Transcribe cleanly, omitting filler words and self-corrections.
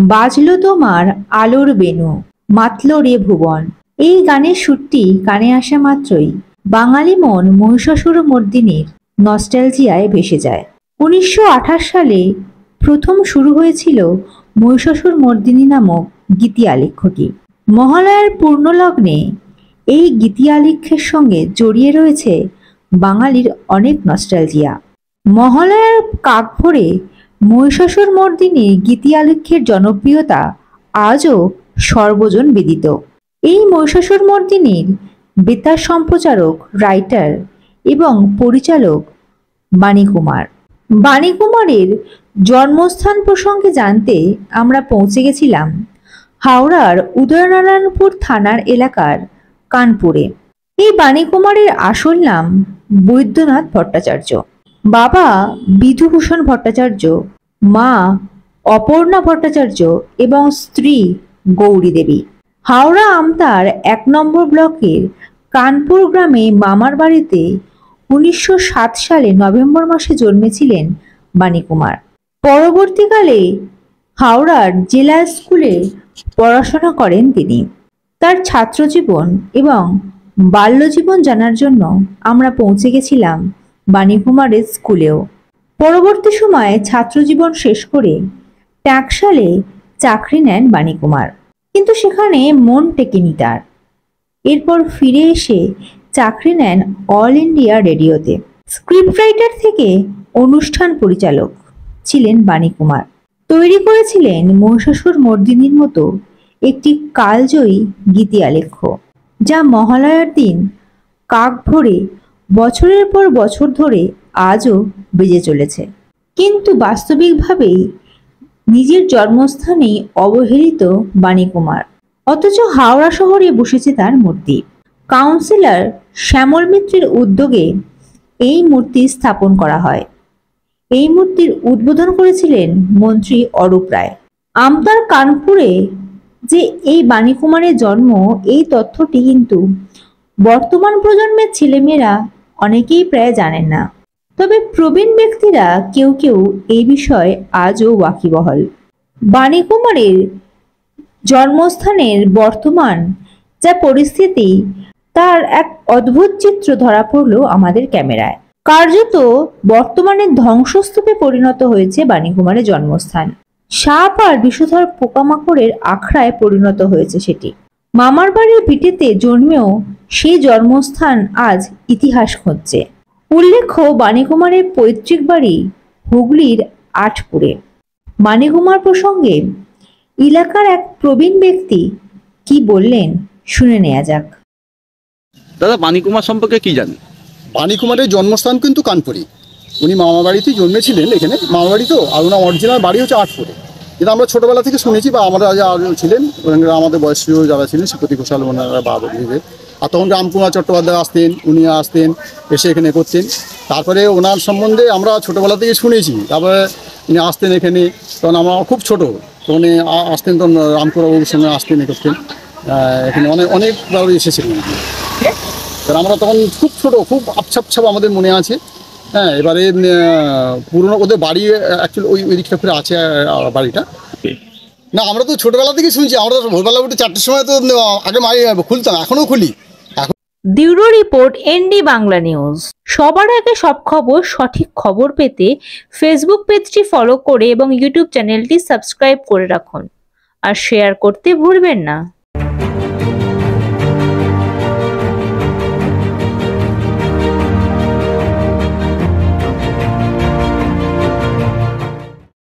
বাজলো তোমার আলোর বেণু, মাতলো রে ভুবন। এই গানের সুরটি কানে আসা মাত্রই বাঙালি মন মহিষাসুর মর্দিনীর নস্টালজিয়ায় ভেসে যায়। 1928 সালে প্রথম শুরু হয়েছিল মহিষাসুর মর্দিনী নামক গীতি আলেখ্যটি। মহালয়ার পূর্ণলগ্নে এই গীতি আলেখ্যের সঙ্গে জড়িয়ে রয়েছে বাঙালির অনেক নস্টালজিয়া। মহালয়ার কাক ভরে মহিষাসুর মর্দিনী গীতি আলেখ্যের জনপ্রিয়তা আজও সর্বজন বিদিত। এই মহিষাসুর মর্দিনীর বেতার সম্প্রচারক, রাইটার এবং পরিচালক বাণী কুমার। বাণী কুমারের জন্মস্থান প্রসঙ্গে জানতে আমরা পৌঁছে গেছিলাম হাওড়ার উদয়নারায়ণপুর থানার এলাকার কানপুরে। এই বাণী কুমারের আসল নাম বৈদ্যনাথ ভট্টাচার্য। বাবা বিধুভূষণ ভট্টাচার্য, মা অপর্ণা ভট্টাচার্য এবং স্ত্রী গৌরী দেবী। হাওড়া আমতার 1 নম্বর ব্লকের কানপুর গ্রামে মামার বাড়িতে 1907 সালে নভেম্বর মাসে জন্মেছিলেন বাণী কুমার। পরবর্তীকালে হাওড়ার জেলা স্কুলে পড়াশোনা করেন তিনি। তার ছাত্রজীবন এবং বাল্যজীবন জানার জন্য আমরা পৌঁছে গেছিলাম বাণী কুমারের স্কুলেও। পরবর্তী সময়ে ছাত্রজীবন শেষ করে টাকশালে চাকরি নেন বাণী কুমার, কিন্তু সেখানে মন টেকেনি তার। এরপর ফিরে এসে চাকরি নেন অল ইন্ডিয়া রেডিওতে। স্ক্রিপ্ট রাইটার থেকে অনুষ্ঠান পরিচালক ছিলেন বাণী কুমার। তৈরি করেছিলেন মহিষাসুর মর্দিনীর মতো একটি কালজয়ী গীতি আলেখ্য, যা মহালয়ার দিন কাক ভরে বছরের পর বছর ধরে আজও বেজে চলেছে। কিন্তু বাস্তবিকভাবেই নিজের জন্মস্থানেই অবহেলিত বাণী কুমার, অথচ হাওড়া শহরে বসেছে তার মূর্তি। কাউন্সিলর শ্যামল মিত্রের উদ্যোগে এই মূর্তি স্থাপন করা হয়। এই মূর্তির উদ্বোধন করেছিলেন মন্ত্রী অরূপ রায়। আমতার কানপুরে যে এই বাণী কুমারের জন্ম, এই তথ্যটি কিন্তু বর্তমান প্রজন্মের ছেলেমেয়েরা অনেকেই প্রায় জানেন না। তবে প্রবীণ ব্যক্তিরা কেউ কেউ এই বিষয়ে আজও ওয়াকিবহাল। বাণী কুমারের জন্মস্থানের বর্তমান যা পরিস্থিতি, তার এক অদ্ভুত চিত্র ধরা পড়ল আমাদের ক্যামেরায়। কার্যত বর্তমানে ধ্বংসস্তূপে পরিণত হয়েছে বাণী কুমারের জন্মস্থান। সাপ আর বিষধর পোকামাকড়ের আখড়ায় পরিণত হয়েছে সেটি। মামার বাড়ির ভিটেতে জন্মেও সেই জন্মস্থান আজ ইতিহাস খুঁজছে। উল্লেখ্য, বাণী কুমারের পৈতৃক বাড়ি হুগলির আটপুরে। বাণী কুমার প্রসঙ্গে এলাকার এক প্রবীণ ব্যক্তি কি বললেন শুনে নেওয়া যাক। দাদা, বাণী কুমার সম্পর্কে কি জানেন? বাণী কুমারের জন্মস্থান কিন্তু কানপুরে। উনি মামা বাড়িতেই জন্মেছিলেন এখানে। মামা বাড়ি তো, আর ওনার অরিজিনাল বাড়ি হচ্ছে আটপুরে। কিন্তু আমরা ছোটোবেলা থেকে শুনেছি, বা আমরা যারা ছিলেন আমাদের বয়সী যারা ছিলেন, শ্রীপতি ঘোষাল ওনারা বাবা দিবে। আর তখন রামকুমার চট্টোপাধ্যায় আসতেন, উনি আসতেন, এসে এখানে করতেন। তারপরে ওনার সম্বন্ধে আমরা ছোটোবেলা থেকে শুনেছি। তারপরে উনি আসতেন এখানে, তখন আমরা খুব ছোটো, তখন আসতেন, তখন রামকুমারবাবুর সঙ্গে আসতেন, এ করতেন এখানে। অনেকবার এসেছিলেন। আমরা তখন খুব ছোটো, খুব আবছাপ আমাদের মনে আছে। হ্যাঁ, এবারে পুরনো ওদের বাড়ি অ্যাকচুয়ালি ওই দিকটা করে আছে বাড়িটা। না, আমরা তো ছোটোবেলা থেকে শুনছি। আমরা তো ভোরবেলা উঠে 4টের সময় তো আগে খুলতাম, এখনও খুলি। Bureau report, ND Bangla news. সবার আগে সব খবর, সঠিক খবর পেতে ফেসবুক পেজটি ফলো করে এবং ইউটিউব চ্যানেলটি সাবস্ক্রাইব করে রাখুন আর শেয়ার করতে ভুলবেন না।